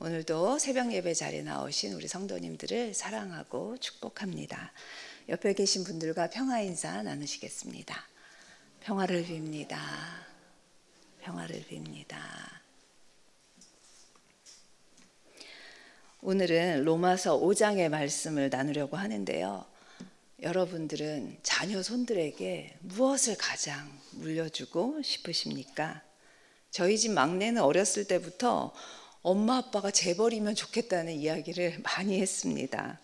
오늘도 새벽 예배 자리에 나오신 우리 성도님들을 사랑하고 축복합니다. 옆에 계신 분들과 평화 인사 나누시겠습니다. 평화를 빕니다. 평화를 빕니다. 오늘은 로마서 5장의 말씀을 나누려고 하는데요. 여러분들은 자녀 손들에게 무엇을 가장 물려주고 싶으십니까? 저희 집 막내는 어렸을 때부터 엄마 아빠가 재벌이면 좋겠다는 이야기를 많이 했습니다.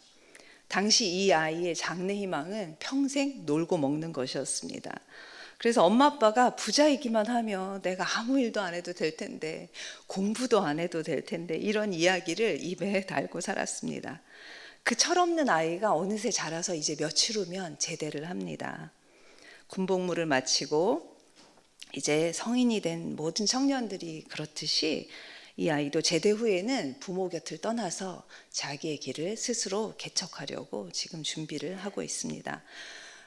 당시 이 아이의 장래 희망은 평생 놀고 먹는 것이었습니다. 그래서 엄마 아빠가 부자이기만 하면 내가 아무 일도 안 해도 될 텐데, 공부도 안 해도 될 텐데, 이런 이야기를 입에 달고 살았습니다. 그 철없는 아이가 어느새 자라서 이제 며칠 후면 제대를 합니다. 군복무를 마치고 이제 성인이 된 모든 청년들이 그렇듯이 이 아이도 제대 후에는 부모 곁을 떠나서 자기의 길을 스스로 개척하려고 지금 준비를 하고 있습니다.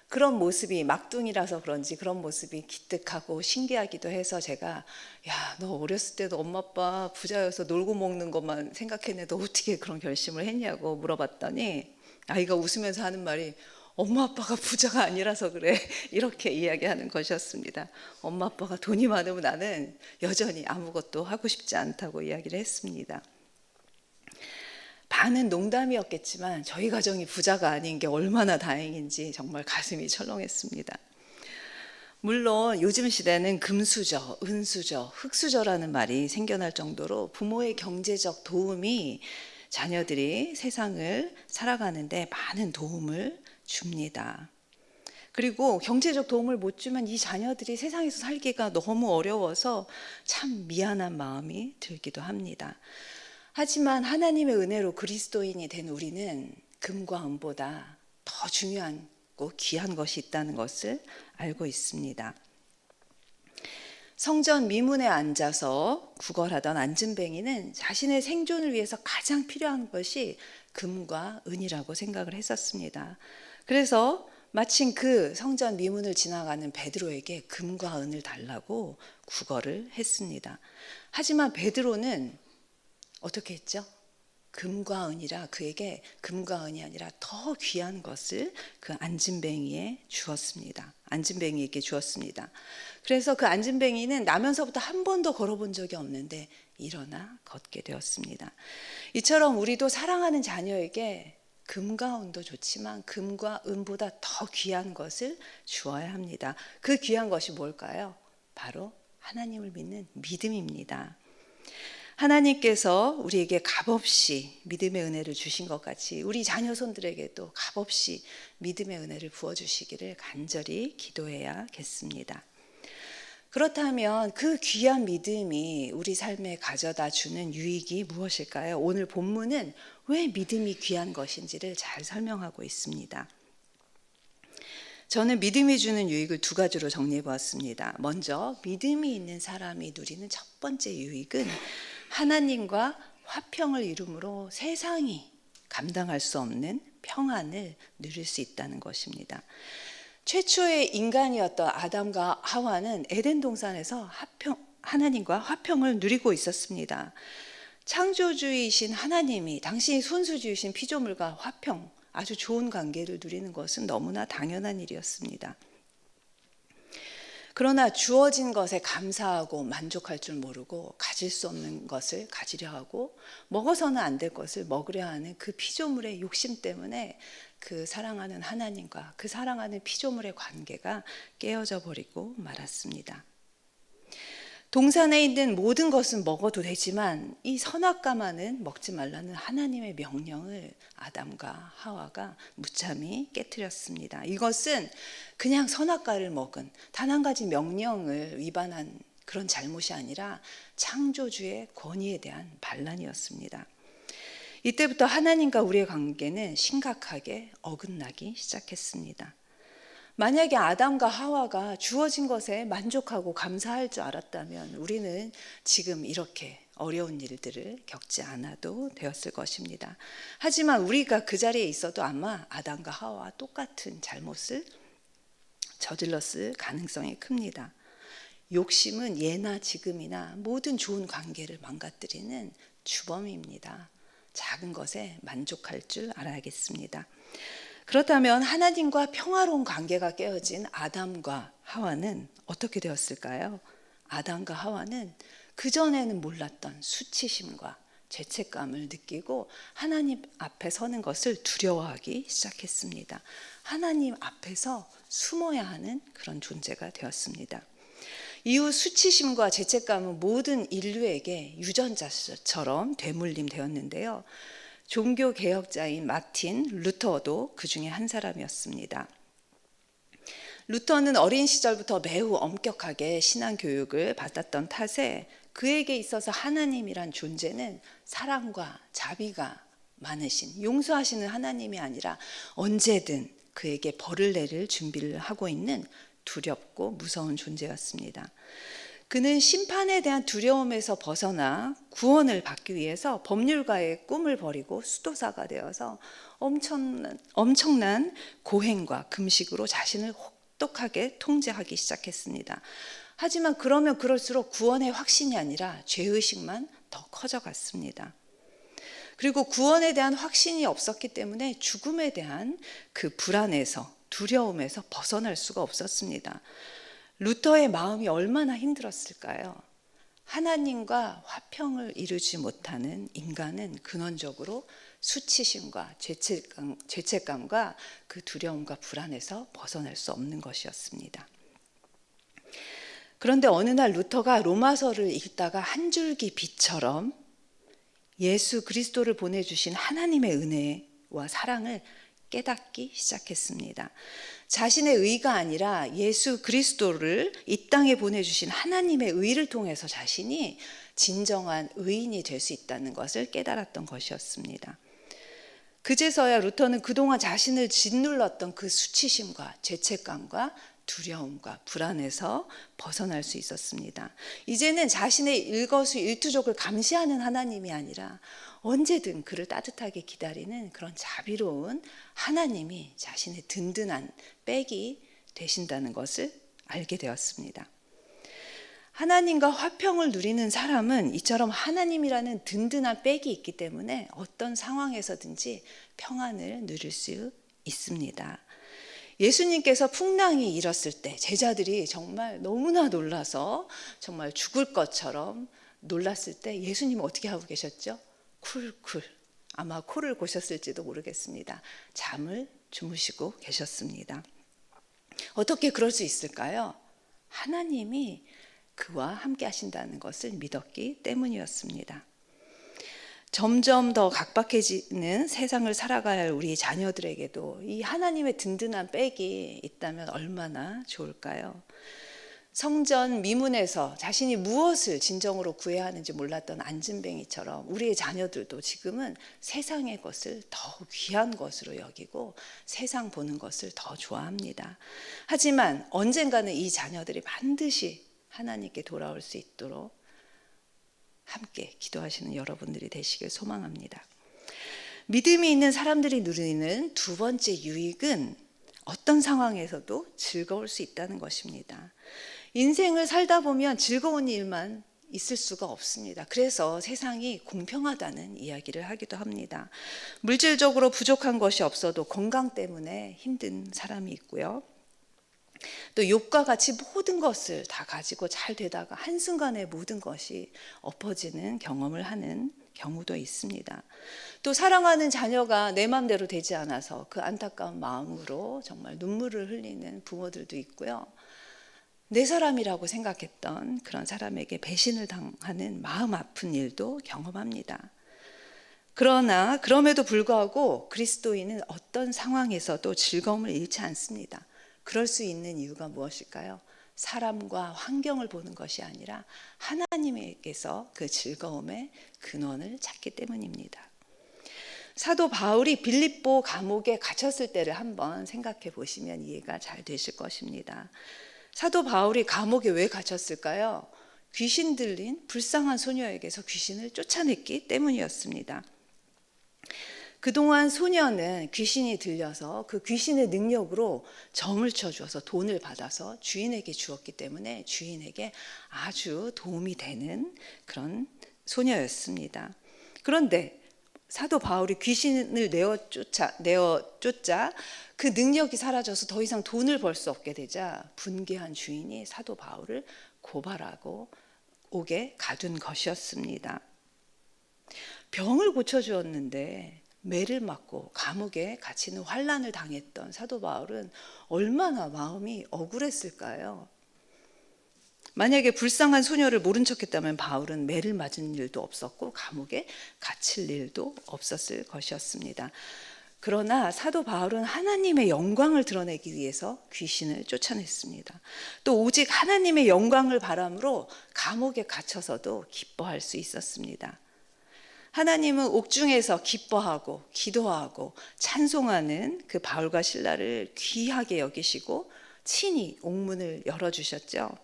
그런 모습이 막둥이라서 그런지 그런 모습이 기특하고 신기하기도 해서 제가 야, 너 어렸을 때도 엄마 아빠 부자여서 놀고 먹는 것만 생각했는데 너 어떻게 그런 결심을 했냐고 물어봤더니 아이가 웃으면서 하는 말이 엄마 아빠가 부자가 아니라서 그래, 이렇게 이야기하는 것이었습니다. 엄마 아빠가 돈이 많으면 나는 여전히 아무것도 하고 싶지 않다고 이야기를 했습니다. 반은 농담이었겠지만 저희 가정이 부자가 아닌 게 얼마나 다행인지 정말 가슴이 철렁했습니다. 물론 요즘 시대는 금수저, 은수저, 흙수저라는 말이 생겨날 정도로 부모의 경제적 도움이 자녀들이 세상을 살아가는데 많은 도움을 줍니다. 그리고 경제적 도움을 못 주면 이 자녀들이 세상에서 살기가 너무 어려워서 참 미안한 마음이 들기도 합니다. 하지만 하나님의 은혜로 그리스도인이 된 우리는 금과 은보다 더 중요하고 귀한 것이 있다는 것을 알고 있습니다. 성전 미문에 앉아서 구걸하던 안진뱅이는 자신의 생존을 위해서 가장 필요한 것이 금과 은이라고 생각을 했었습니다. 그래서 마침 그 성전 미문을 지나가는 베드로에게 금과 은을 달라고 구걸을 했습니다. 하지만 베드로는 어떻게 했죠? 금과 은이라 그에게 금과 은이 아니라 더 귀한 것을 그 안진뱅이에게 주었습니다. 그래서 그 안진뱅이는 나면서부터 한 번도 걸어본 적이 없는데 일어나 걷게 되었습니다. 이처럼 우리도 사랑하는 자녀에게 금과 은도 좋지만 금과 은보다 더 귀한 것을 주어야 합니다. 그 귀한 것이 뭘까요? 바로 하나님을 믿는 믿음입니다. 하나님께서 우리에게 값없이 믿음의 은혜를 주신 것 같이 우리 자녀 손들에게도 값없이 믿음의 은혜를 부어주시기를 간절히 기도해야겠습니다. 그렇다면 그 귀한 믿음이 우리 삶에 가져다 주는 유익이 무엇일까요? 오늘 본문은 왜 믿음이 귀한 것인지를 잘 설명하고 있습니다. 저는 믿음이 주는 유익을 두 가지로 정리해 보았습니다. 먼저 믿음이 있는 사람이 누리는 첫 번째 유익은 하나님과 화평을 이루므로 세상이 감당할 수 없는 평안을 누릴 수 있다는 것입니다. 최초의 인간이었던 아담과 하와는 에덴 동산에서 하나님과 화평을 누리고 있었습니다. 창조주이신 하나님이 당신이 손수주이신 피조물과 화평, 아주 좋은 관계를 누리는 것은 너무나 당연한 일이었습니다. 그러나 주어진 것에 감사하고 만족할 줄 모르고 가질 수 없는 것을 가지려 하고 먹어서는 안 될 것을 먹으려 하는 그 피조물의 욕심 때문에 그 사랑하는 하나님과 그 사랑하는 피조물의 관계가 깨어져 버리고 말았습니다. 동산에 있는 모든 것은 먹어도 되지만 이 선악과만은 먹지 말라는 하나님의 명령을 아담과 하와가 무참히 깨트렸습니다. 이것은 그냥 선악과를 먹은 단 한 가지 명령을 위반한 그런 잘못이 아니라 창조주의 권위에 대한 반란이었습니다. 이때부터 하나님과 우리의 관계는 심각하게 어긋나기 시작했습니다. 만약에 아담과 하와가 주어진 것에 만족하고 감사할 줄 알았다면 우리는 지금 이렇게 어려운 일들을 겪지 않아도 되었을 것입니다. 하지만 우리가 그 자리에 있어도 아마 아담과 하와와 똑같은 잘못을 저질렀을 가능성이 큽니다. 욕심은 예나 지금이나 모든 좋은 관계를 망가뜨리는 주범입니다. 작은 것에 만족할 줄 알아야겠습니다. 그렇다면 하나님과 평화로운 관계가 깨어진 아담과 하와는 어떻게 되었을까요? 아담과 하와는 그전에는 몰랐던 수치심과 죄책감을 느끼고 하나님 앞에 서는 것을 두려워하기 시작했습니다. 하나님 앞에서 숨어야 하는 그런 존재가 되었습니다. 이후 수치심과 죄책감은 모든 인류에게 유전자처럼 되물림되었는데요. 종교 개혁자인 마틴 루터도 그 중에 한 사람이었습니다. 루터는 어린 시절부터 매우 엄격하게 신앙 교육을 받았던 탓에 그에게 있어서 하나님이란 존재는 사랑과 자비가 많으신 용서하시는 하나님이 아니라 언제든 그에게 벌을 내릴 준비를 하고 있는 두렵고 무서운 존재였습니다. 그는 심판에 대한 두려움에서 벗어나 구원을 받기 위해서 법률가의 꿈을 버리고 수도사가 되어서 엄청난 고행과 금식으로 자신을 혹독하게 통제하기 시작했습니다. 하지만 그러면 그럴수록 구원의 확신이 아니라 죄의식만 더 커져갔습니다. 그리고 구원에 대한 확신이 없었기 때문에 죽음에 대한 그 불안에서 두려움에서 벗어날 수가 없었습니다. 루터의 마음이 얼마나 힘들었을까요? 하나님과 화평을 이루지 못하는 인간은 근원적으로 수치심과 죄책감과 그 두려움과 불안에서 벗어날 수 없는 것이었습니다. 그런데 어느 날 루터가 로마서를 읽다가 한 줄기 빛처럼 예수 그리스도를 보내주신 하나님의 은혜와 사랑을 깨닫기 시작했습니다. 자신의 의가 아니라 예수 그리스도를 이 땅에 보내주신 하나님의 의를 통해서 자신이 진정한 의인이 될 수 있다는 것을 깨달았던 것이었습니다. 그제서야 루터는 그동안 자신을 짓눌렀던 그 수치심과 죄책감과 두려움과 불안에서 벗어날 수 있었습니다. 이제는 자신의 일거수일투족을 감시하는 하나님이 아니라 언제든 그를 따뜻하게 기다리는 그런 자비로운 하나님이 자신의 든든한 백이 되신다는 것을 알게 되었습니다. 하나님과 화평을 누리는 사람은 이처럼 하나님이라는 든든한 백이 있기 때문에 어떤 상황에서든지 평안을 누릴 수 있습니다. 예수님께서 풍랑이 일었을 때 제자들이 정말 너무나 놀라서 정말 죽을 것처럼 놀랐을 때 예수님은 어떻게 하고 계셨죠? 쿨쿨, 아마 코를 고셨을지도 모르겠습니다. 잠을 주무시고 계셨습니다. 어떻게 그럴 수 있을까요? 하나님이 그와 함께 하신다는 것을 믿었기 때문이었습니다. 점점 더 각박해지는 세상을 살아가야 할 우리 자녀들에게도 이 하나님의 든든한 백이 있다면 얼마나 좋을까요? 성전 미문에서 자신이 무엇을 진정으로 구해야 하는지 몰랐던 안진뱅이처럼 우리의 자녀들도 지금은 세상의 것을 더 귀한 것으로 여기고 세상 보는 것을 더 좋아합니다. 하지만 언젠가는 이 자녀들이 반드시 하나님께 돌아올 수 있도록 함께 기도하시는 여러분들이 되시길 소망합니다. 믿음이 있는 사람들이 누리는 두 번째 유익은 어떤 상황에서도 즐거울 수 있다는 것입니다. 인생을 살다 보면 즐거운 일만 있을 수가 없습니다. 그래서 세상이 공평하다는 이야기를 하기도 합니다. 물질적으로 부족한 것이 없어도 건강 때문에 힘든 사람이 있고요. 또 욥과 같이 모든 것을 다 가지고 잘 되다가 한순간에 모든 것이 엎어지는 경험을 하는 경우도 있습니다. 또 사랑하는 자녀가 내 마음대로 되지 않아서 그 안타까운 마음으로 정말 눈물을 흘리는 부모들도 있고요. 내 사람이라고 생각했던 그런 사람에게 배신을 당하는 마음 아픈 일도 경험합니다. 그러나 그럼에도 불구하고 그리스도인은 어떤 상황에서도 즐거움을 잃지 않습니다. 그럴 수 있는 이유가 무엇일까요? 사람과 환경을 보는 것이 아니라 하나님에게서 그 즐거움의 근원을 찾기 때문입니다. 사도 바울이 빌립보 감옥에 갇혔을 때를 한번 생각해 보시면 이해가 잘 되실 것입니다. 사도 바울이 감옥에 왜 갇혔을까요? 귀신 들린 불쌍한 소녀에게서 귀신을 쫓아냈기 때문이었습니다. 그동안 소녀는 귀신이 들려서 그 귀신의 능력으로 점을 쳐주어서 돈을 받아서 주인에게 주었기 때문에 주인에게 아주 도움이 되는 그런 소녀였습니다. 그런데 사도 바울이 귀신을 내어 쫓자 그 능력이 사라져서 더 이상 돈을 벌 수 없게 되자 분개한 주인이 사도 바울을 고발하고 옥에 가둔 것이었습니다. 병을 고쳐주었는데 매를 맞고 감옥에 갇히는 환난을 당했던 사도 바울은 얼마나 마음이 억울했을까요? 만약에 불쌍한 소녀를 모른 척했다면 바울은 매를 맞은 일도 없었고 감옥에 갇힐 일도 없었을 것이었습니다. 그러나 사도 바울은 하나님의 영광을 드러내기 위해서 귀신을 쫓아냈습니다. 또 오직 하나님의 영광을 바람으로 감옥에 갇혀서도 기뻐할 수 있었습니다. 하나님은 옥중에서 기뻐하고 기도하고 찬송하는 그 바울과 실라를 귀하게 여기시고 친히 옥문을 열어주셨죠.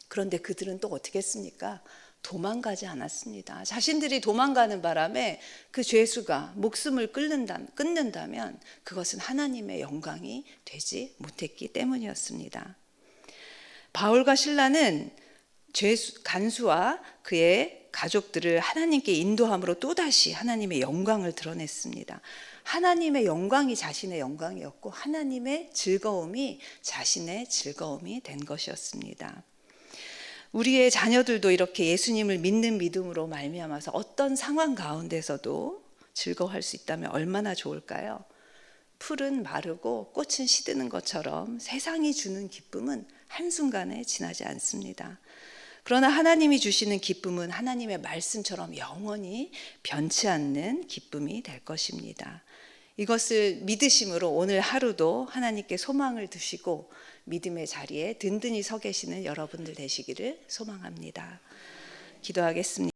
그런데 그들은 또 어떻게 했습니까? 도망가지 않았습니다. 자신들이 도망가는 바람에 그 죄수가 목숨을 끊는다면 그것은 하나님의 영광이 되지 못했기 때문이었습니다. 바울과 실라는 간수와 그의 가족들을 하나님께 인도함으로 또다시 하나님의 영광을 드러냈습니다. 하나님의 영광이 자신의 영광이었고 하나님의 즐거움이 자신의 즐거움이 된 것이었습니다. 우리의 자녀들도 이렇게 예수님을 믿는 믿음으로 말미암아서 어떤 상황 가운데서도 즐거워할 수 있다면 얼마나 좋을까요? 풀은 마르고 꽃은 시드는 것처럼 세상이 주는 기쁨은 한순간에 지나지 않습니다. 그러나 하나님이 주시는 기쁨은 하나님의 말씀처럼 영원히 변치 않는 기쁨이 될 것입니다. 이것을 믿으심으로 오늘 하루도 하나님께 소망을 두시고 믿음의 자리에 든든히 서 계시는 여러분들 되시기를 소망합니다. 기도하겠습니다.